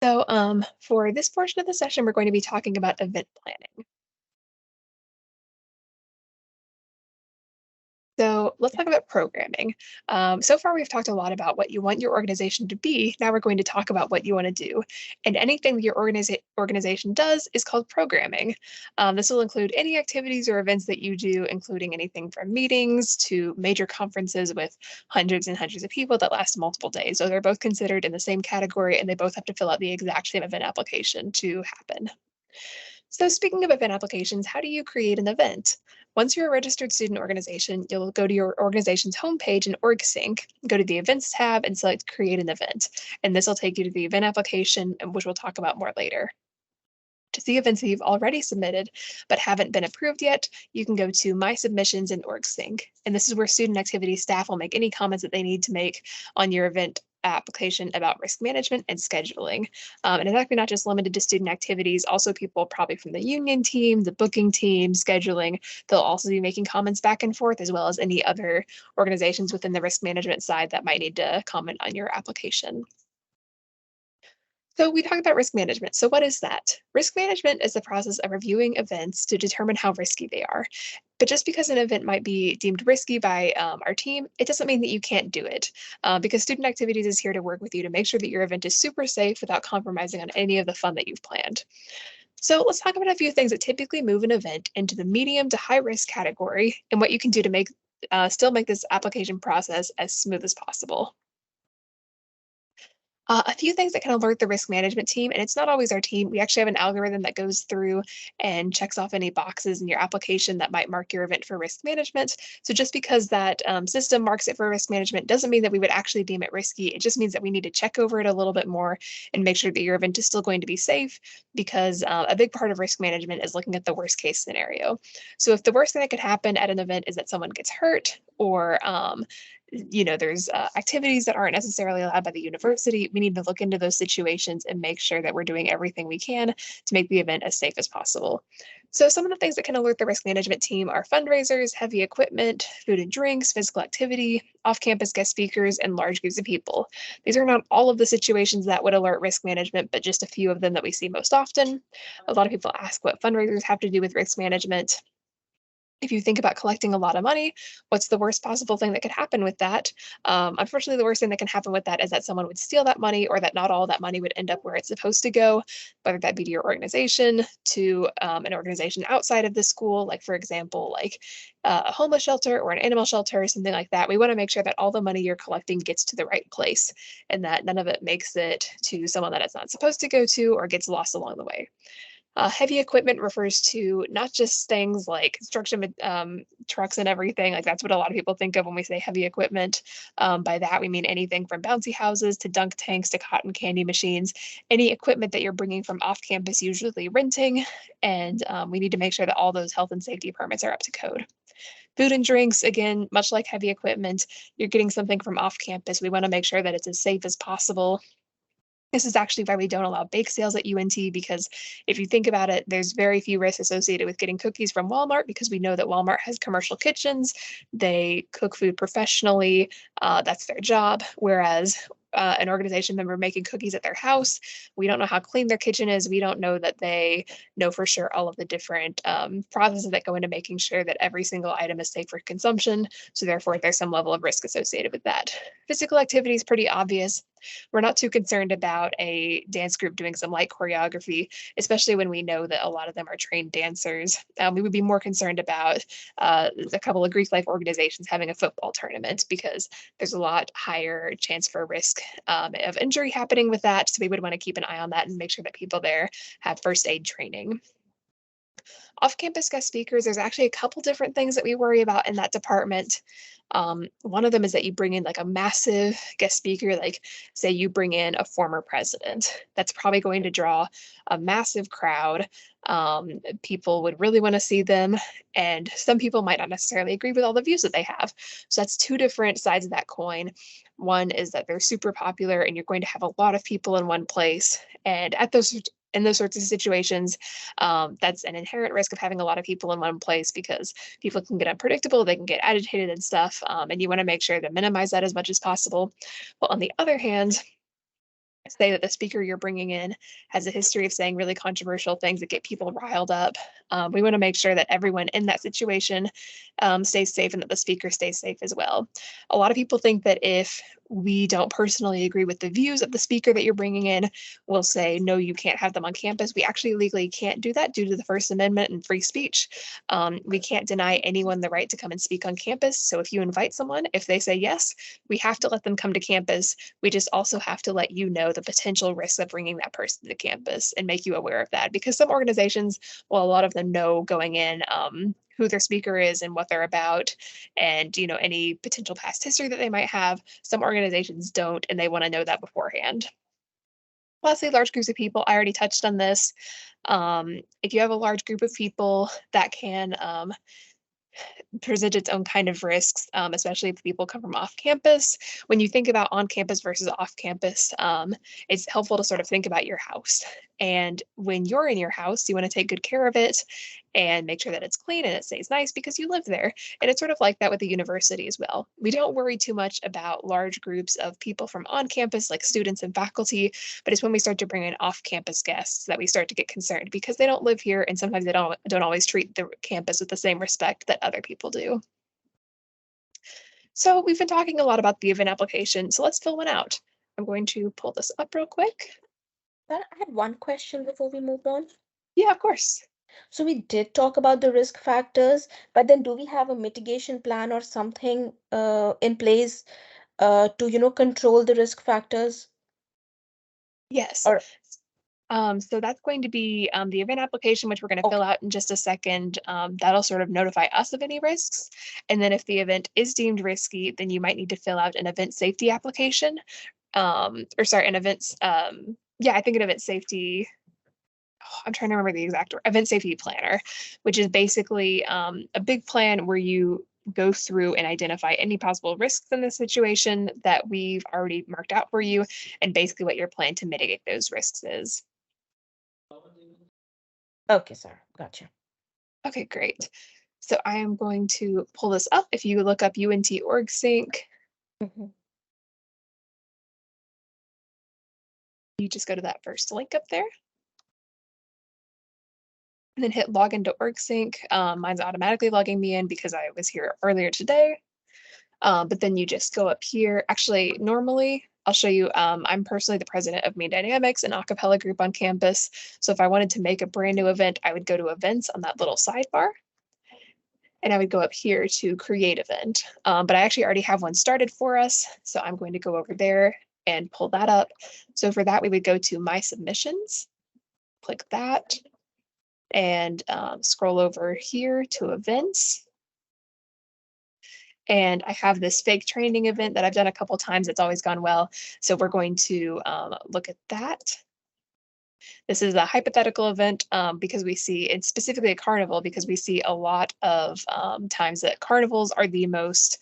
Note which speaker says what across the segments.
Speaker 1: For this portion of the session, we're going to be talking about event planning. So let's talk about programming. So far, we've talked a lot about what you want your organization to be. Now we're going to talk about what you want to do. And anything that your organization does is called programming. This will include any activities or events that you do, including anything from meetings to major conferences with hundreds and hundreds of people that last multiple days. So they're both considered in the same category, and they both have to fill out the exact same event application to happen. So, speaking of event applications, how do you create an event? Once you're a registered student organization, you'll go to your organization's homepage in OrgSync, go to the Events tab, and select Create an Event. And this will take you to the event application, which we'll talk about more later. To see events that you've already submitted but haven't been approved yet, you can go to My Submissions in OrgSync. And this is where student activity staff will make any comments that they need to make on your event application about risk management and scheduling. And it's actually not just limited to student activities, also people probably from the union team, the booking team, scheduling. They'll also be making comments back and forth, as well as any other organizations within the risk management side that might need to comment on your application. So we talked about risk management. So what is that? Risk management is the process of reviewing events to determine how risky they are. But just because an event might be deemed risky by our team, it doesn't mean that you can't do it. Because student activities is here to work with you to make sure that your event is super safe without compromising on any of the fun that you've planned. So let's talk about a few things that typically move an event into the medium to high risk category and what you can do to make still make this application process as smooth as possible. A few things that can alert the risk management team, and it's not always our team. We actually have an algorithm that goes through and checks off any boxes in your application that might mark your event for risk management. So just because that system marks it for risk management doesn't mean that we would actually deem it risky. It just means that we need to check over it a little bit more and make sure that your event is still going to be safe because a big part of risk management is looking at the worst case scenario. So if the worst thing that could happen at an event is that someone gets hurt or there's activities that aren't necessarily allowed by the university. We need to look into those situations and make sure that we're doing everything we can to make the event as safe as possible. So, some of the things that can alert the risk management team are fundraisers, heavy equipment, food and drinks, physical activity, off campus guest speakers, and large groups of people. These are not all of the situations that would alert risk management, but just a few of them that we see most often. A lot of people ask what fundraisers have to do with risk management. If you think about collecting a lot of money, what's the worst possible thing that could happen with that? Unfortunately, the worst thing that can happen with that is that someone would steal that money or that not all that money would end up where it's supposed to go, whether that be to your organization, to an organization outside of the school, like, for example, like a homeless shelter or an animal shelter or something like that. We want to make sure that all the money you're collecting gets to the right place and that none of it makes it to someone that it's not supposed to go to or gets lost along the way. Heavy equipment refers to not just things like construction trucks and everything. Like that's what a lot of people think of when we say heavy equipment. By that, we mean anything from bouncy houses to dunk tanks to cotton candy machines. Any equipment that you're bringing from off campus, usually renting. And we need to make sure that all those health and safety permits are up to code. Food and drinks, again, much like heavy equipment, you're getting something from off campus. We want to make sure that it's as safe as possible. This is actually why we don't allow bake sales at UNT because if you think about it, there's very few risks associated with getting cookies from Walmart because we know that Walmart has commercial kitchens. They cook food professionally. That's their job. Whereas an organization member making cookies at their house, we don't know how clean their kitchen is. We don't know that they know for sure all of the different processes that go into making sure that every single item is safe for consumption. So therefore, there's some level of risk associated with that. Physical activity is pretty obvious. We're not too concerned about a dance group doing some light choreography, especially when we know that a lot of them are trained dancers. We would be more concerned about a couple of Greek life organizations having a football tournament because there's a lot higher chance for risk of injury happening with that. So we would want to keep an eye on that and make sure that people there have first aid training. Off-campus guest speakers, there's actually a couple different things that we worry about in that department. One of them is that you bring in like a massive guest speaker, like say you bring in a former president. That's probably going to draw a massive crowd. People would really want to see them, and some people might not necessarily agree with all the views that they have. So that's two different sides of that coin. One is that they're super popular, and you're going to have a lot of people in one place. And at those in those sorts of situations, that's an inherent risk of having a lot of people in one place because people can get unpredictable, they can get agitated and stuff, and you want to make sure to minimize that as much as possible. Well, on the other hand, say that the speaker you're bringing in has a history of saying really controversial things that get people riled up. We want to make sure that everyone in that situation stays safe and that the speaker stays safe as well. A lot of people think that if we don't personally agree with the views of the speaker that you're bringing in, we'll say, no, you can't have them on campus. We actually legally can't do that due to the First Amendment and free speech. We can't deny anyone the right to come and speak on campus. So if you invite someone, if they say yes, we have to let them come to campus. We just also have to let you know the potential risks of bringing that person to campus and make you aware of that, because some organizations, well, a lot of them know going in who their speaker is and what they're about, and any potential past history that they might have. Some organizations don't, and they want to know that beforehand. Lastly, large groups of people. I already touched on this. If you have a large group of people, that can present its own kind of risks, especially if people come from off campus. When you think about on campus versus off campus, it's helpful to sort of think about your house. And when you're in your house, you want to take good care of it and make sure that it's clean and it stays nice because you live there. And it's sort of like that with the university as well. We don't worry too much about large groups of people from on campus, like students and faculty, but it's when we start to bring in off campus guests that we start to get concerned, because they don't live here and sometimes they don't always treat the campus with the same respect that other people do. So we've been talking a lot about the event application, so let's fill one out. I'm going to pull this up real quick.
Speaker 2: But I had one question before we moved on.
Speaker 1: Yeah, of course.
Speaker 2: So we did talk about the risk factors, but then do we have a mitigation plan or something in place to, control the risk factors?
Speaker 1: Yes.
Speaker 2: Or
Speaker 1: So that's going to be the event application, which we're going to fill
Speaker 2: okay,
Speaker 1: out in just a second. That'll sort of notify us of any risks. And then if the event is deemed risky, then you might need to fill out an event safety application. Or sorry, an events, yeah, I think an event safety, I'm trying to remember the exact word, event safety planner, which is basically a big plan where you go through and identify any possible risks in the situation that we've already marked out for you, and basically what your plan to mitigate those risks is.
Speaker 2: okay, sir, gotcha.
Speaker 1: Okay, great. So I am going to pull this up. If you look up UNT org sync,
Speaker 2: Mhm.
Speaker 1: you just go to that first link up there and then hit log into org sync. Mine's automatically logging me in because I was here earlier today. But then you just go up here. Actually, normally I'll show you, I'm personally the president of Main Dynamics, an a cappella group on campus. So if I wanted to make a brand new event, I would go to events on that little sidebar. And I would go up here to create event. But I actually already have one started for us. So I'm going to go over there and pull that up. So for that, we would go to my submissions, click that, and scroll over here to events. And I have this fake training event that I've done a couple times. It's always gone well. So we're going to look at that. This is a hypothetical event because we see, and specifically a carnival, because we see a lot of times that carnivals are the most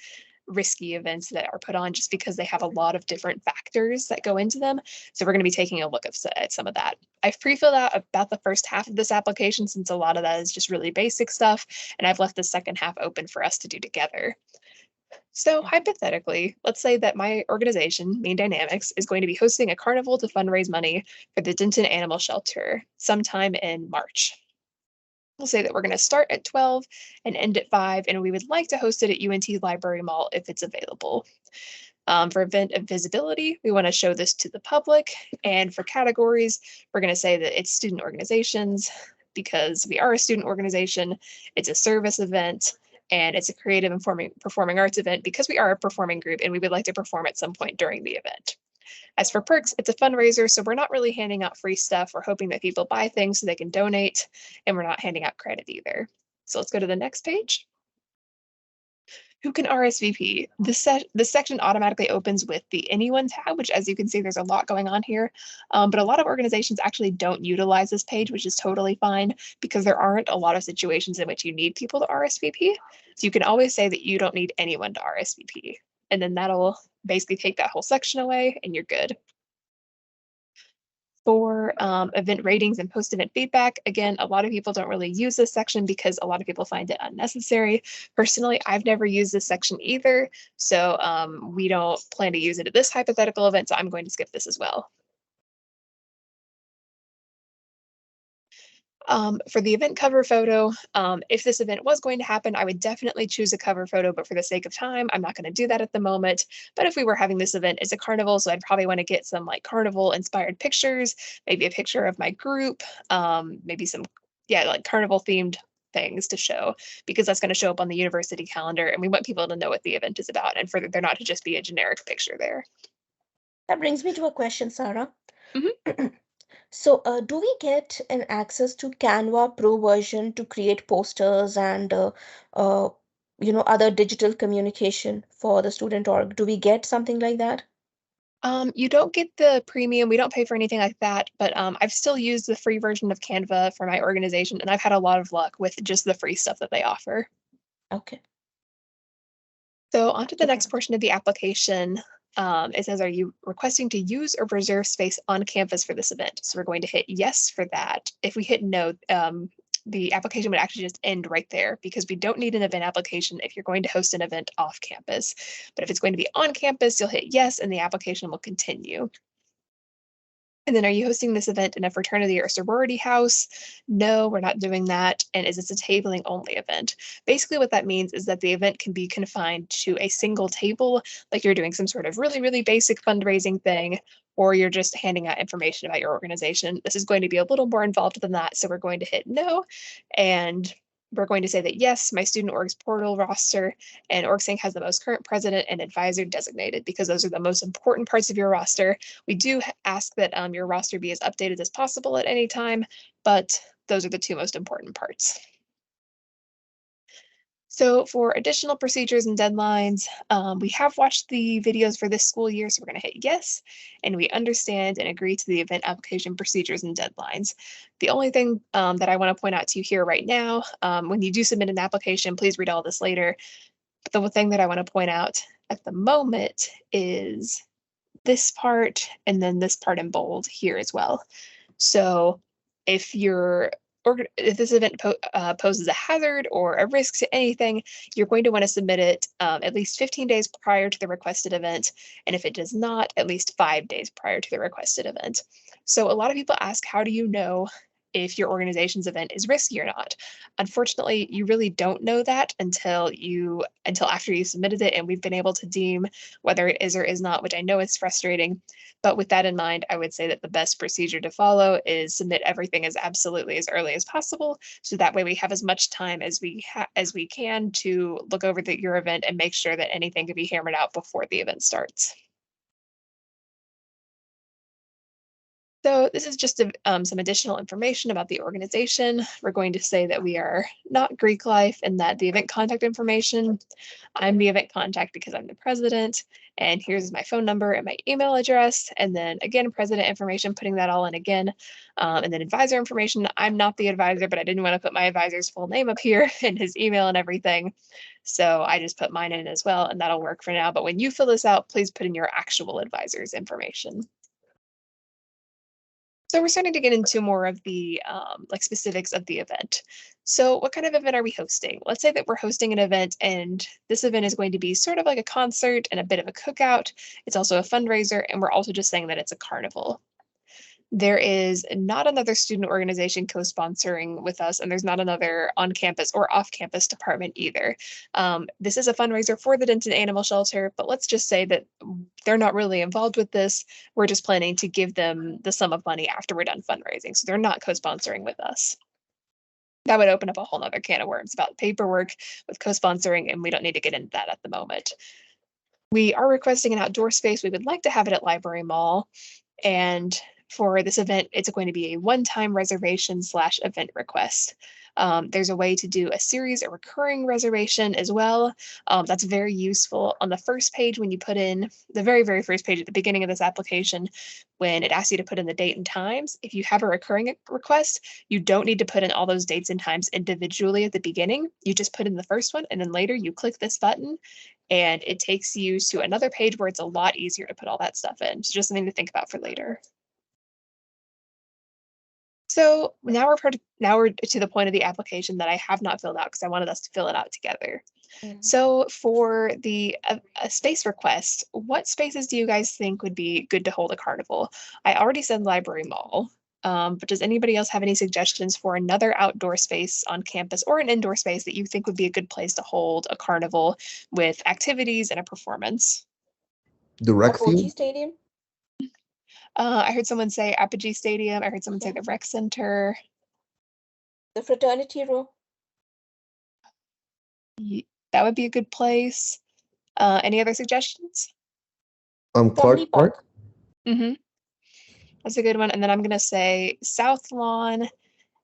Speaker 1: risky events that are put on just because they have a lot of different factors that go into them. So we're going to be taking a look at some of that. I've pre-filled out about the first half of this application since a lot of that is just really basic stuff, and I've left the second half open for us to do together. So hypothetically, let's say that my organization, Main Dynamics, is going to be hosting a carnival to fundraise money for the Denton Animal Shelter sometime in March. We'll say that we're going to start at 12 and end at 5, and we would like to host it at UNT Library Mall if it's available. For event of visibility, we want to show this to the public. And for categories, we're going to say that it's student organizations because we are a student organization. It's a service event, and it's a creative and performing arts event because we are a performing group and we would like to perform at some point during the event. As for perks, it's a fundraiser, so we're not really handing out free stuff. We're hoping that people buy things so they can donate, and we're not handing out credit either. So let's go to the next page. Who can RSVP? This section automatically opens with the Anyone tab, which, as you can see, there's a lot going on here. But a lot of organizations actually don't utilize this page, which is totally fine because there aren't a lot of situations in which you need people to RSVP. So you can always say that you don't need anyone to RSVP. And then that'll basically take that whole section away and you're good. For event ratings and post-event feedback, again, a lot of people don't really use this section because a lot of people find it unnecessary. Personally, I've never used this section either, so we don't plan to use it at this hypothetical event, so I'm going to skip this as well. For the event cover photo, if this event was going to happen, I would definitely choose a cover photo, but for the sake of time, I'm not going to do that at the moment. But if we were having this event, it's a carnival, so I'd probably want to get some like carnival inspired pictures, maybe a picture of my group, maybe some, yeah, like carnival themed things to show because that's going to show up on the university calendar and we want people to know what the event is about and for there not to just be a generic picture there.
Speaker 2: That brings me to a question, Sarah.
Speaker 1: Mhm.
Speaker 2: So, do we get an access to Canva Pro version to create posters and uh, other digital communication for the student org? Do we get something like that?
Speaker 1: You don't get the premium. We don't pay for anything like that, but I've still used the free version of Canva for my organization, and I've had a lot of luck with just the free stuff that they offer.
Speaker 2: Okay,
Speaker 1: So on to the
Speaker 2: super.
Speaker 1: next portion of the application. It says, are you requesting to use or reserve space on campus for this event? So we're going to hit yes for that. If we hit no, the application would actually just end right there because we don't need an event application if you're going to host an event off campus. But if it's going to be on campus, you'll hit yes and the application will continue. And then are you hosting this event in a fraternity or sorority house? No, we're not doing that. And is this a tabling only event? Basically, what that means is that the event can be confined to a single table, like you're doing some sort of really, really basic fundraising thing, or you're just handing out information about your organization. This is going to be a little more involved than that. So we're going to hit no. And we're going to say that yes, my student org's portal roster and OrgSync has the most current president and advisor designated because those are the most important parts of your roster. We do ask that your roster be as updated as possible at any time, but those are the two most important parts. So for additional procedures and deadlines, we have watched the videos for this school year, so we're going to hit yes, and we understand and agree to the event application procedures and deadlines. The only thing that I want to point out to you here right now, when you do submit an application, please read all this later. But the one thing that I want to point out at the moment is this part and then this part in bold here as well. So if you're or if this event poses a hazard or a risk to anything, you're going to want to submit it at least 15 days prior to the requested event. And if it does not, at least 5 days prior to the requested event. So a lot of people ask, how do you know if your organization's event is risky or not? Unfortunately, you really don't know that until after you submitted it and we've been able to deem whether it is or is not, which I know is frustrating. But with that in mind, I would say that the best procedure to follow is submit everything as absolutely as early as possible. So that way we have as much time as we can to look over your event and make sure that anything can be hammered out before the event starts. So this is just some additional information about the organization. We're going to say that we are not Greek life and that the event contact information, I'm the event contact because I'm the president. And here's my phone number and my email address. And then again, president information, putting that all in again. And then advisor information. I'm not the advisor, but I didn't want to put my advisor's full name up here and his email and everything. So I just put mine in as well, and that'll work for now. But when you fill this out, please put in your actual advisor's information. So we're starting to get into more of the like specifics of the event. So what kind of event are we hosting? Let's say that we're hosting an event and this event is going to be sort of like a concert and a bit of a cookout. It's also a fundraiser, and we're also just saying that it's a carnival. There is not another student organization co-sponsoring with us, and there's not another on-campus or off-campus department either. This is a fundraiser for the Denton Animal Shelter, but let's just say that they're not really involved with this. We're just planning to give them the sum of money after we're done fundraising, so they're not co-sponsoring with us. That would open up a whole nother can of worms about paperwork with co-sponsoring, and we don't need to get into that at the moment. We are requesting an outdoor space. We would like to have it at Library Mall. And for this event, it's going to be a one-time reservation / event request. There's a way to do a series, a recurring reservation as well. That's very useful. On the first page, when you put in the very, very first page at the beginning of this application, when it asks you to put in the date and times, if you have a recurring request, you don't need to put in all those dates and times individually at the beginning. You just put in the first one, and then later you click this button, and it takes you to another page where it's a lot easier to put all that stuff in. So just something to think about for later. So now we're to the point of the application that I have not filled out because I wanted us to fill it out together.
Speaker 2: Mm.
Speaker 1: So for the a space request, what spaces do you guys think would be good to hold a carnival? I already said Library Mall. But does anybody else have any suggestions for another outdoor space on campus or an indoor space that you think would be a good place to hold a carnival with activities and a performance?
Speaker 3: The rec
Speaker 2: Emoji
Speaker 3: field?
Speaker 2: Stadium?
Speaker 1: I heard someone say Apogee Stadium. I heard someone say the rec center.
Speaker 2: The fraternity row?
Speaker 1: That would be a good place. Any other suggestions?
Speaker 2: Chumley
Speaker 3: Clark Park?
Speaker 2: Park?
Speaker 1: Mm-hmm. That's a good one. And then I'm going to say South Lawn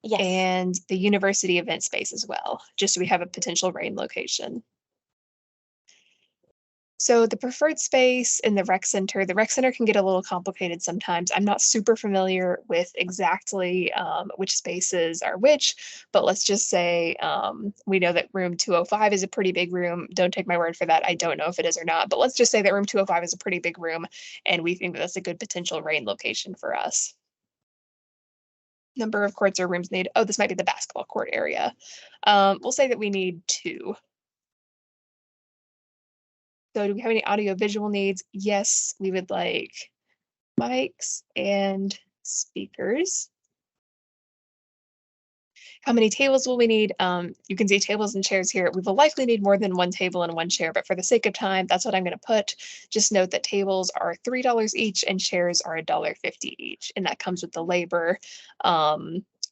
Speaker 2: Yes.
Speaker 1: and the university event space as well, just so we have a potential rain location. So the preferred space in the rec center can get a little complicated sometimes. I'm not super familiar with exactly which spaces are which, but let's just say we know that room 205 is a pretty big room. Don't take my word for that. I don't know if it is or not, but let's just say that room 205 is a pretty big room, and we think that that's a good potential rain location for us. Number of courts or rooms need, oh, this might be the basketball court area. We'll say that we need 2. So do we have any audio visual needs? Yes, we would like mics and speakers. How many tables will we need? You can see tables and chairs here. We will likely need more than 1 table and 1 chair, but for the sake of time, that's what I'm going to put. Just note that tables are $3 each and chairs are $1.50 each, and that comes with the labor.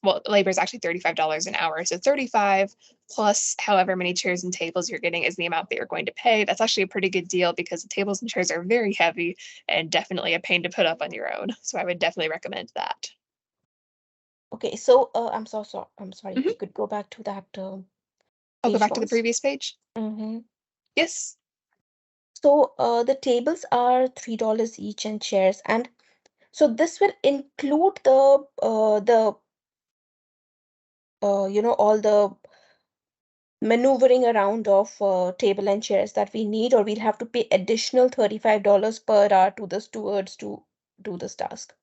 Speaker 1: Well, labor is actually $35 an hour, so 35 plus however many chairs and tables you're getting is the amount that you're going to pay. That's actually a pretty good deal because the tables and chairs are very heavy and definitely a pain to put up on your own. So I would definitely recommend that.
Speaker 2: Okay, so I'm sorry. If
Speaker 1: Mhm.
Speaker 2: you could go back to that
Speaker 1: I'll go
Speaker 2: page
Speaker 1: back to the
Speaker 2: once.
Speaker 1: previous page.
Speaker 2: Mm-hmm.
Speaker 1: Yes.
Speaker 2: So the tables are $3 each and chairs, and so this will include all the maneuvering around of table and chairs that we need, or we'll have to pay additional $35 per hour to the stewards to do this task.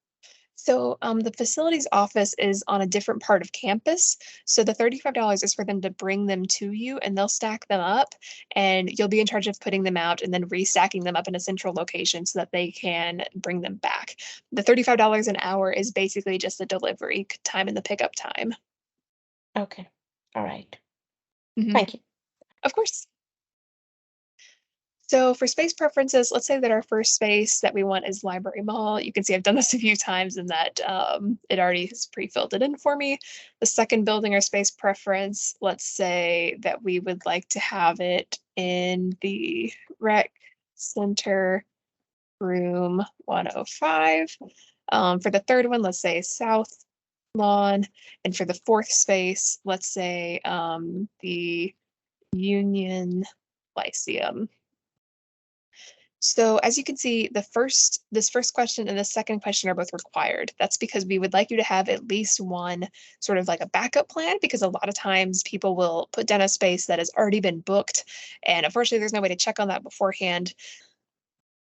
Speaker 1: So the facilities office is on a different part of campus. So the $35 is for them to bring them to you and they'll stack them up and you'll be in charge of putting them out and then restacking them up in a central location so that they can bring them back. The $35 an hour is basically just the delivery time and the pickup time.
Speaker 2: Okay, all right.
Speaker 1: Mhm.
Speaker 2: Thank you.
Speaker 1: Of course. So for space preferences, let's say that our first space that we want is library mall. You can see I've done this a few times and that it already has pre-filled it in for me. The second building or space preference, let's say that we would like to have it in the rec center room 105. For the third one, let's say South Lawn. And for the fourth space, let's say the Union Lyceum. So as you can see, this first question and the second question are both required. That's because we would like you to have at least one sort of like a backup plan, because a lot of times people will put down a space that has already been booked. And unfortunately, there's no way to check on that beforehand.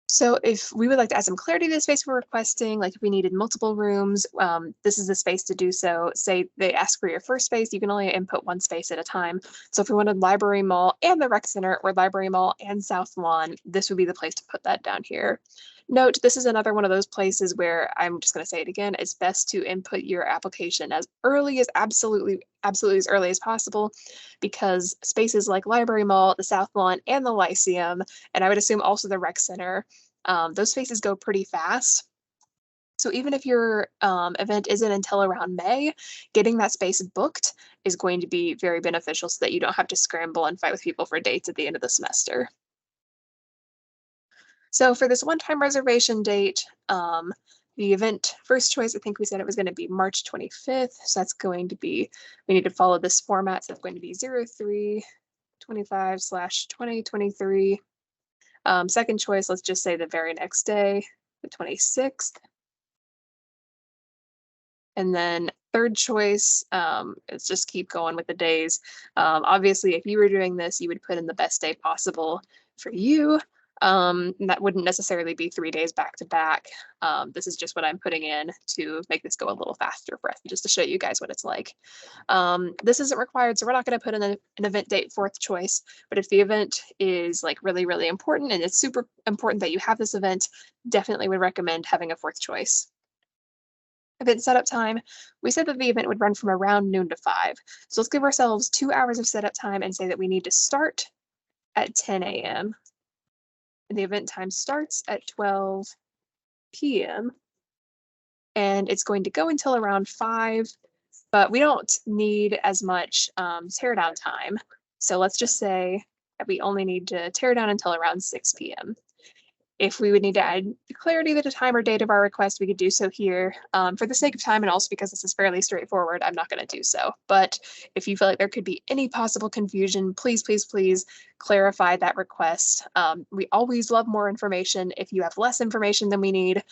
Speaker 1: So if we would like to add some clarity to the space we're requesting, like if we needed multiple rooms, this is the space to do so. Say they ask for your first space, you can only input 1 space at a time. So if we wanted library mall and the rec center or library mall and South Lawn, this would be the place to put that down here. Note, this is another one of those places where I'm just going to say it again. It's best to input your application as early as absolutely as early as possible, because spaces like library mall, the South Lawn, and the Lyceum, and I would assume also the rec center, those spaces go pretty fast. So even if your event isn't until around May, getting that space booked is going to be very beneficial so that you don't have to scramble and fight with people for dates at the end of the semester. So for this one-time reservation date, the event first choice, I think we said it was going to be March 25th. So that's going to be, we need to follow this format. So it's going to be 03/25/2023. Second choice, let's just say the very next day, the 26th. And then third choice, is just keep going with the days. Obviously, if you were doing this, you would put in the best day possible for you. And that wouldn't necessarily be 3 days back to back. This is just what I'm putting in to make this go a little faster for us, just to show you guys what it's like. This isn't required, so we're not going to put in an event date fourth choice. But if the event is like really, really important and it's super important that you have this event, definitely would recommend having a fourth choice. Event setup time, we said that the event would run from around noon to 5. So let's give ourselves 2 hours of setup time and say that we need to start at 10 a.m. And the event time starts at 12 p.m. and it's going to go until around 5, but we don't need as much teardown time. So let's just say that we only need to tear down until around 6 p.m. If we would need to add clarity to the time or date of our request, we could do so here. For the sake of time and also because this is fairly straightforward, I'm not going to do so. But if you feel like there could be any possible confusion, please, please, please clarify that request. We always love more information. If you have less information than we need,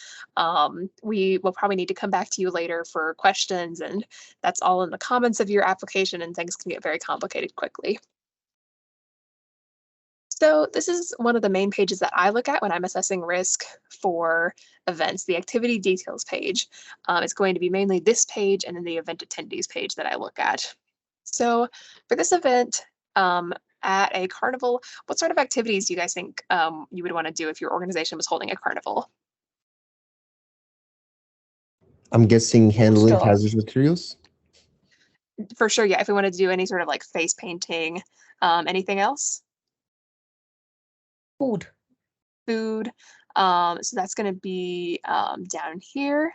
Speaker 1: we will probably need to come back to you later for questions, and that's all in the comments of your application, and things can get very complicated quickly. So this is one of the main pages that I look at when I'm assessing risk for events, the activity details page. It's going to be mainly this page and then the event attendees page that I look at. So for this event at a carnival, what sort of activities do you guys think you would want to do if your organization was holding a carnival?
Speaker 3: I'm guessing handling
Speaker 2: Poster.
Speaker 3: hazardous materials.
Speaker 1: For sure, yeah, if we wanted to do any sort of like face painting, anything else?
Speaker 2: Food.
Speaker 1: Food. So that's going to be down here.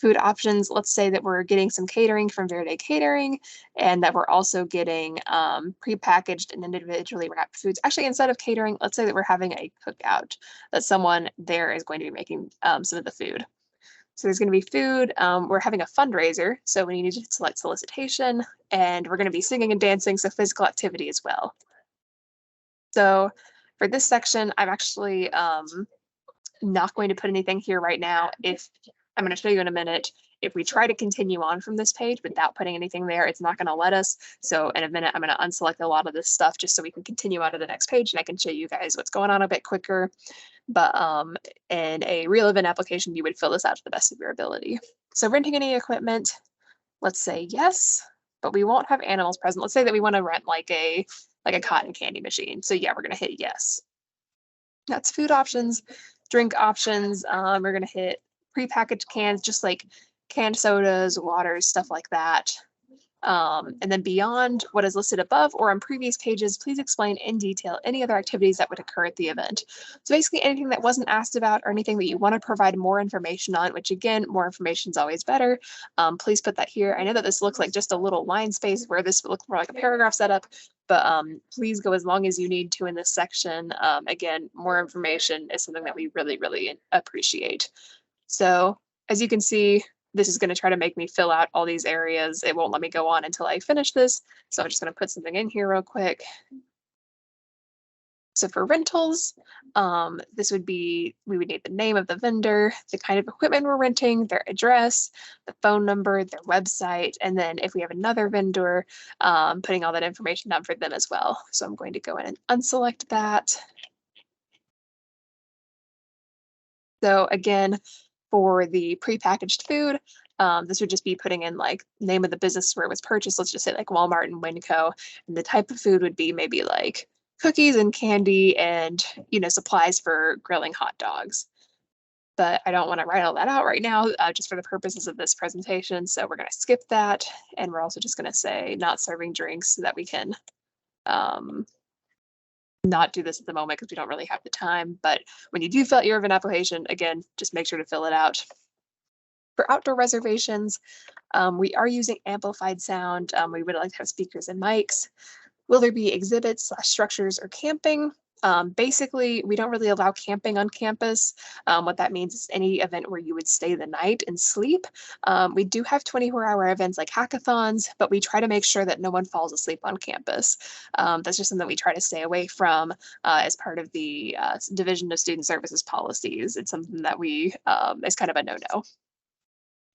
Speaker 1: Food options. Let's say that we're getting some catering from Verde Catering, and that we're also getting prepackaged and individually wrapped foods. Actually, instead of catering, let's say that we're having a cookout, that someone there is going to be making some of the food. So there's going to be food. We're having a fundraiser, so we need to select solicitation, and we're going to be singing and dancing, so physical activity as well. So for this section, I'm actually not going to put anything here right now. If I'm going to show you in a minute, if we try to continue on from this page without putting anything there, it's not going to let us. So in a minute, I'm going to unselect a lot of this stuff just so we can continue on to the next page and I can show you guys what's going on a bit quicker. But in a real event application, you would fill this out to the best of your ability. So renting any equipment, let's say yes, but we won't have animals present. Let's say that we want to rent like a cotton candy machine. So yeah, we're going to hit yes. That's food options, drink options. We're going to hit prepackaged cans, just like canned sodas, waters, stuff like that. And then beyond what is listed above or on previous pages, please explain in detail any other activities that would occur at the event. So basically anything that wasn't asked about or anything that you want to provide more information on, which again, more information is always better. Please put that here. I know that this looks like just a little line space where this would look more like a paragraph setup, but please go as long as you need to in this section. Again, more information is something that we really, really appreciate. So as you can see, this is going to try to make me fill out all these areas. It won't let me go on until I finish this. So I'm just going to put something in here real quick. So for rentals, this would be, we would need the name of the vendor, the kind of equipment we're renting, their address, the phone number, their website, and then if we have another vendor, putting all that information down for them as well. So I'm going to go in and unselect that. So again, for the prepackaged food, this would just be putting in like name of the business where it was purchased. Let's just say like Walmart and Winco. And the type of food would be maybe like cookies and candy and, you know, supplies for grilling hot dogs. But I don't want to write all that out right now, just for the purposes of this presentation. So we're going to skip that. And we're also just going to say not serving drinks so that we can not do this at the moment because we don't really have the time. But when you do fill out your event application, again, just make sure to fill it out. For outdoor reservations, we are using amplified sound. We would like to have speakers and mics. Will there be exhibits, structures, or camping? Basically, we don't really allow camping on campus. What that means is any event where you would stay the night and sleep. We do have 24-hour events like hackathons, but we try to make sure that no one falls asleep on campus. That's just something we try to stay away from as part of the Division of Student Services policies. It's something that we is kind of a no-no.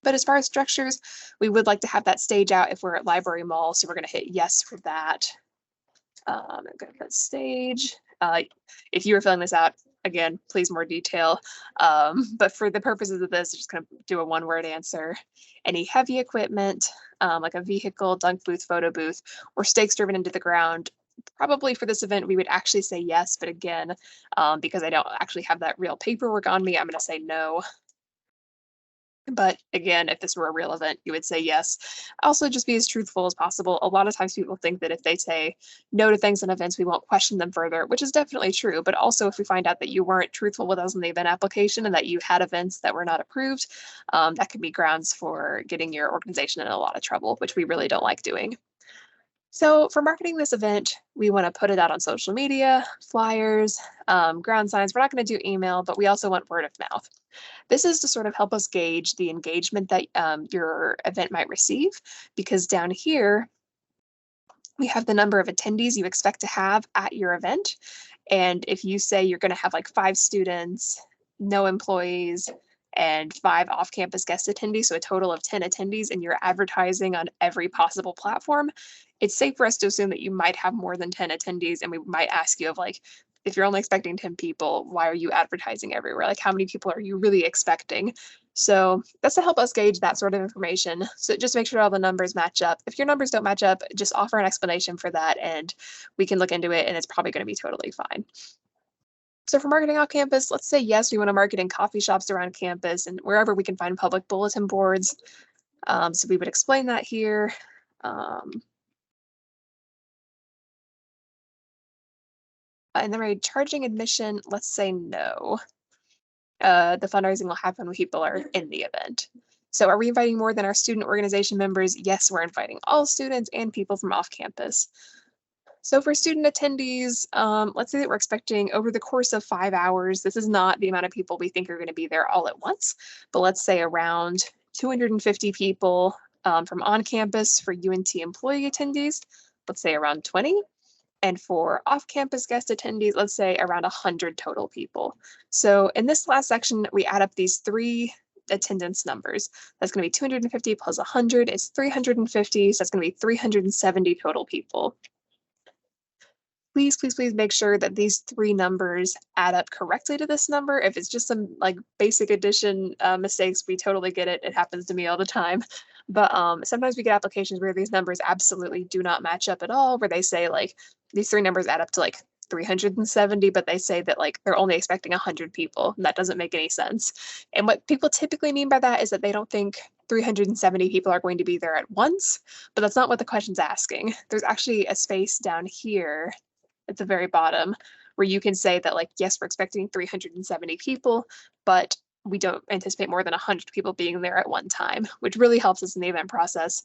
Speaker 1: But as far as structures, we would like to have that stage out if we're at Library Mall. So we're going to hit yes for that. I'm going to put stage. If you were filling this out, again, please more detail. But for the purposes of this, I'm just going to do a one-word answer. Any heavy equipment, like a vehicle, dunk booth, photo booth, or stakes driven into the ground. Probably for this event, we would actually say yes. But again, because I don't actually have that real paperwork on me, I'm going to say no. But again, if this were a real event, you would say yes. Also, just be as truthful as possible. A lot of times people think that if they say no to things and events, we won't question them further, which is definitely true. But also, if we find out that you weren't truthful with us in the event application and that you had events that were not approved, that could be grounds for getting your organization in a lot of trouble, which we really don't like doing. So for marketing this event, we want to put it out on social media, flyers, ground signs. We're not going to do email, but we also want word of mouth. This is to sort of help us gauge the engagement that your event might receive, because down here, we have the number of attendees you expect to have at your event. And if you say you're going to have like 5 students, no employees, and 5 off-campus guest attendees, so a total of 10 attendees, and you're advertising on every possible platform, it's safe for us to assume that you might have more than 10 attendees, and we might ask you of like, if you're only expecting 10 people, why are you advertising everywhere? Like, how many people are you really expecting? So that's to help us gauge that sort of information. So just make sure all the numbers match up. If your numbers don't match up, just offer an explanation for that and we can look into it, and it's probably going to be totally fine. So for marketing off campus, let's say yes, we want to market in coffee shops around campus and wherever we can find public bulletin boards. So we would explain that here. And then we're charging admission, let's say no. The fundraising will happen when people are in the event. So are we inviting more than our student organization members? Yes, we're inviting all students and people from off campus. So for student attendees, let's say that we're expecting over the course of 5 hours, this is not the amount of people we think are going to be there all at once, but let's say around 250 people from on campus for UNT employee attendees, let's say around 20. And for off-campus guest attendees, let's say around 100 total people. So in this last section, we add up these 3 attendance numbers. That's going to be 250 plus 100 is 350, so that's going to be 370 total people. Please, please, please make sure that these 3 numbers add up correctly to this number. If it's just some like basic addition mistakes, we totally get it. It happens to me all the time. But sometimes we get applications where these numbers absolutely do not match up at all, where they say like these 3 numbers add up to like 370, but they say that like they're only expecting 100 people. And that doesn't make any sense. And what people typically mean by that is that they don't think 370 people are going to be there at once, but that's not what the question's asking. There's actually a space down here at the very bottom where you can say that like, yes, we're expecting 370 people, but we don't anticipate more than 100 people being there at one time, which really helps us in the event process,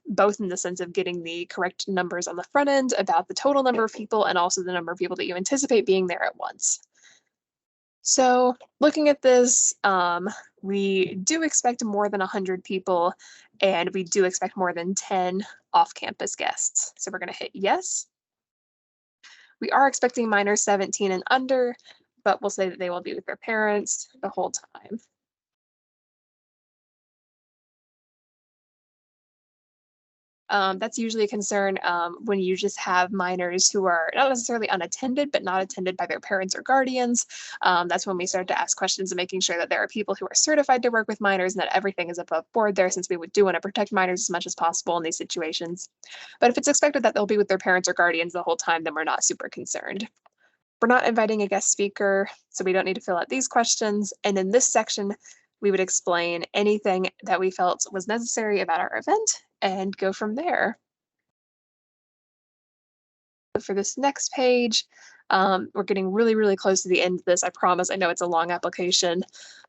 Speaker 1: both in the sense of getting the correct numbers on the front end about the total number of people and also the number of people that you anticipate being there at once. So looking at this, we do expect more than 100 people, and we do expect more than 10 off-campus guests. So we're going to hit yes. We are expecting minors 17 and under, but we'll say that they will be with their parents the whole time. That's usually a concern when you just have minors who are not necessarily unattended, but not attended by their parents or guardians. That's when we start to ask questions and making sure that there are people who are certified to work with minors and that everything is above board there, since we do want to protect minors as much as possible in these situations. But if it's expected that they'll be with their parents or guardians the whole time, then we're not super concerned. We're not inviting a guest speaker, so we don't need to fill out these questions. And in this section, we would explain anything that we felt was necessary about our event and go from there. For this next page, we're getting really, really close to the end of this. I promise. I know it's a long application,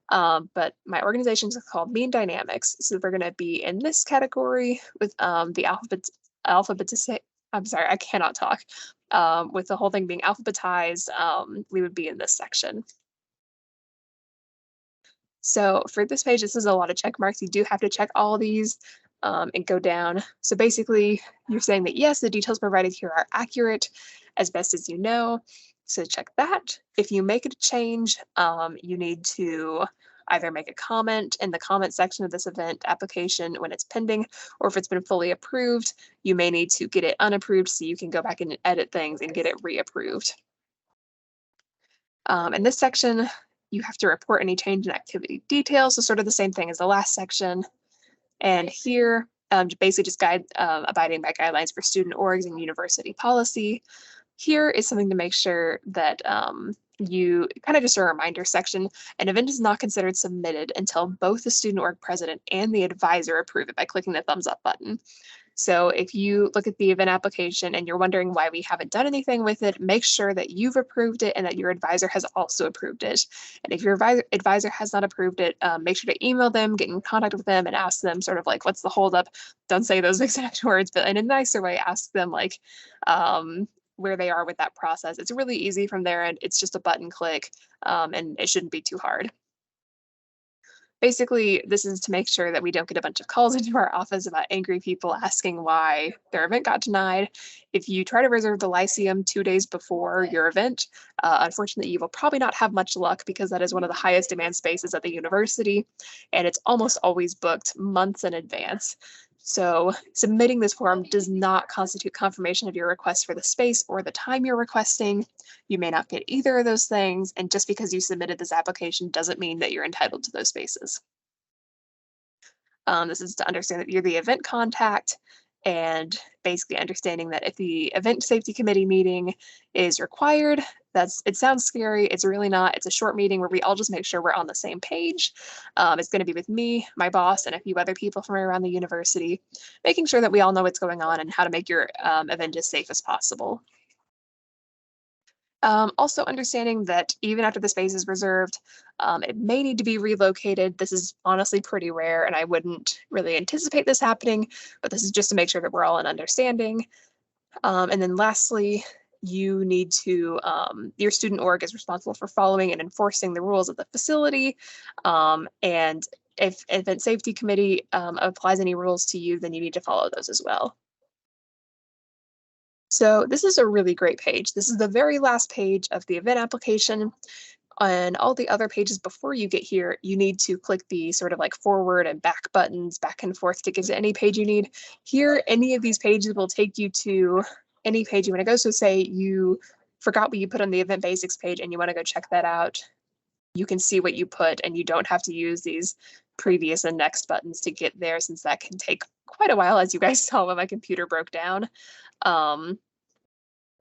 Speaker 1: but my organization is called Mean Dynamics. So we're going to be in this category with the I'm sorry, I cannot talk. With the whole thing being alphabetized, we would be in this section. So for this page, this is a lot of check marks. You do have to check all these and go down. So basically, you're saying that yes, the details provided here are accurate as best as you know. So check that. If you make a change, you need to either make a comment in the comment section of this event application when it's pending, or if it's been fully approved, you may need to get it unapproved so you can go back and edit things and get it reapproved. In this section, you have to report any change in activity details, so sort of the same thing as the last section. And here, basically just abiding by guidelines for student orgs and university policy. Here is something to make sure that you kind of just a reminder section, an event is not considered submitted until both the student org president and the advisor approve it by clicking the thumbs up button. So if you look at the event application and you're wondering why we haven't done anything with it, make sure that you've approved it and that your advisor has also approved it. And if your advisor has not approved it, make sure to email them, get in contact with them and ask them sort of like, what's the holdup? Don't say those exact words, but in a nicer way, ask them like where they are with that process. It's really easy from there, and it's just a button click, and it shouldn't be too hard. Basically, this is to make sure that we don't get a bunch of calls into our office about angry people asking why their event got denied. If you try to reserve the Lyceum 2 days before your event, unfortunately, you will probably not have much luck because that is one of the highest demand spaces at the university, and it's almost always booked months in advance. So submitting this form does not constitute confirmation of your request for the space or the time you're requesting. You may not get either of those things, and just because you submitted this application doesn't mean that you're entitled to those spaces. This is to understand that you're the event contact, and basically understanding that if the event safety committee meeting is required, it sounds scary. It's really not. It's a short meeting where we all just make sure we're on the same page. It's going to be with me, my boss, and a few other people from around the university, making sure that we all know what's going on and how to make your event as safe as possible. Also understanding that even after the space is reserved, it may need to be relocated. This is honestly pretty rare, and I wouldn't really anticipate this happening, but this is just to make sure that we're all in understanding. And then lastly, you need to, your student org is responsible for following and enforcing the rules of the facility. And if event safety committee applies any rules to you, then you need to follow those as well. So this is a really great page. This is the very last page of the event application. On all the other pages before you get here, you need to click the sort of like forward and back buttons back and forth to get to any page you need. Here, any of these pages will take you to any page you want to go. So say you forgot what you put on the event basics page and you want to go check that out. You can see what you put, and you don't have to use these previous and next buttons to get there, since that can take quite a while, as you guys saw when my computer broke down.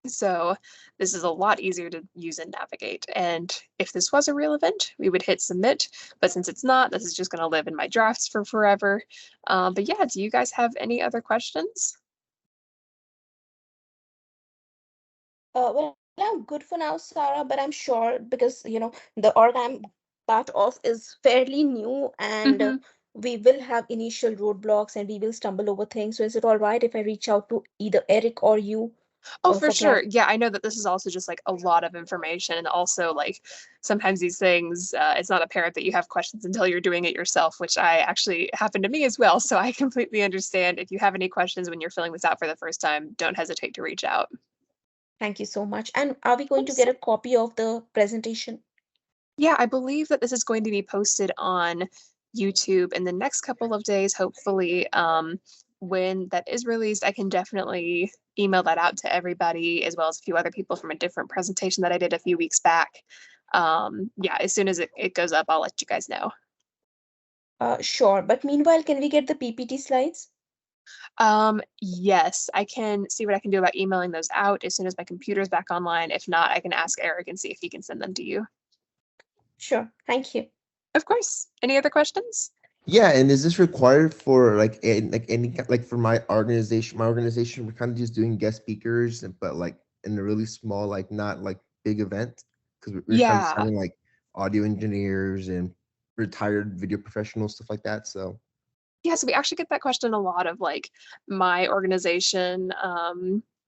Speaker 1: So this is a lot easier to use and navigate. And if this was a real event, we would hit submit. But since it's not, this is just going to live in my drafts for forever. But yeah, do you guys have any other questions?
Speaker 2: Well, I'm good for now, Sarah, but I'm sure because, the org I'm part of is fairly new, and we will have initial roadblocks and we will stumble over things. So is it all right if I reach out to either Eric or you
Speaker 1: Oh, for
Speaker 2: for
Speaker 1: sure. Yeah, I know that this is also just like a lot of information. And also, like, sometimes these things, it's not apparent that you have questions until you're doing it yourself, which I actually happened to me as well. So I completely understand. If you have any questions when you're filling this out for the first time, don't hesitate to reach out.
Speaker 2: Thank you so much. And are we going to
Speaker 1: Oops.
Speaker 2: get a copy of the presentation?
Speaker 1: Yeah, I believe that this is going to be posted on YouTube in the next couple of days, hopefully. When that is released, I can definitely email that out to everybody, as well as a few other people from a different presentation that I did a few weeks back. Yeah, as soon as it goes up, I'll let you guys know.
Speaker 2: Sure. But meanwhile, can we get the PPT slides?
Speaker 1: Yes, I can see what I can do about emailing those out as soon as my computer's back online. If not, I can ask Eric and see if he can send them to you.
Speaker 2: Sure. Thank you.
Speaker 1: Of course. Any other questions?
Speaker 3: Yeah, and is this required for like for my organization? My organization, we're kind of just doing guest speakers, but like in a really small, like not like big event, because we're kind of
Speaker 1: Yeah.
Speaker 3: having like audio engineers and retired video professionals, stuff like that. So
Speaker 1: Yeah, so we actually get that question a lot of like my organization.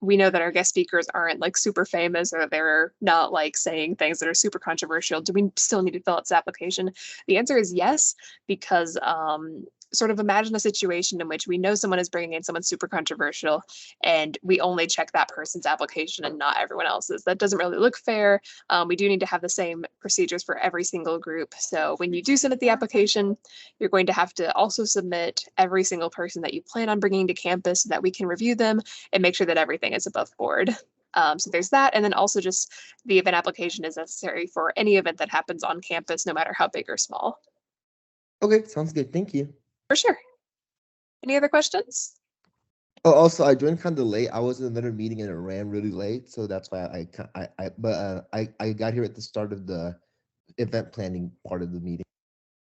Speaker 1: We know that our guest speakers aren't like super famous, or they're not like saying things that are super controversial. Do we still need to fill out this application? The answer is yes, because sort of imagine a situation in which we know someone is bringing in someone super controversial, and we only check that person's application and not everyone else's. That doesn't really look fair. We do need to have the same procedures for every single group. So when you do submit the application, you're going to have to also submit every single person that you plan on bringing to campus so that we can review them and make sure that everything is above board. So there's that. And then also just the event application is necessary for any event that happens on campus, no matter how big or small.
Speaker 3: okay, sounds good. Thank you.
Speaker 1: For sure. Any other questions?
Speaker 3: Oh, also, I joined kind of late. I was in another meeting and it ran really late, so that's why I got here at the start of the event planning part of the meeting.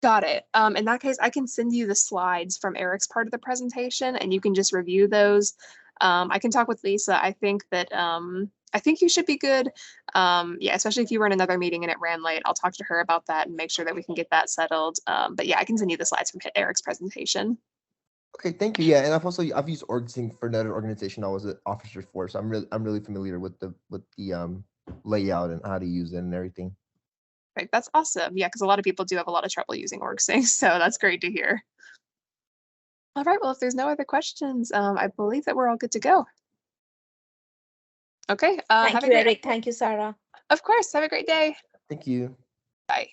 Speaker 1: Got it. In that case, I can send you the slides from Eric's part of the presentation and you can just review those. I can talk with Lisa. I think that I think you should be good. Yeah, especially if you were in another meeting and it ran late. I'll talk to her about that and make sure that we can get that settled. But yeah, I can send you the slides from Eric's presentation.
Speaker 3: Okay, thank you. Yeah, and I've used OrgSync for another organization I was an officer for, so I'm really familiar with the layout and how to use it and everything.
Speaker 1: Right, that's awesome. Yeah, because a lot of people do have a lot of trouble using OrgSync, so that's great to hear. All right, well, if there's no other questions, I believe that we're all good to go. Okay, have
Speaker 2: Thank
Speaker 1: a
Speaker 2: you,
Speaker 1: great,
Speaker 2: Eric. Thank you, Sarah.
Speaker 1: of course, have a great day.
Speaker 3: Thank you.
Speaker 1: Bye.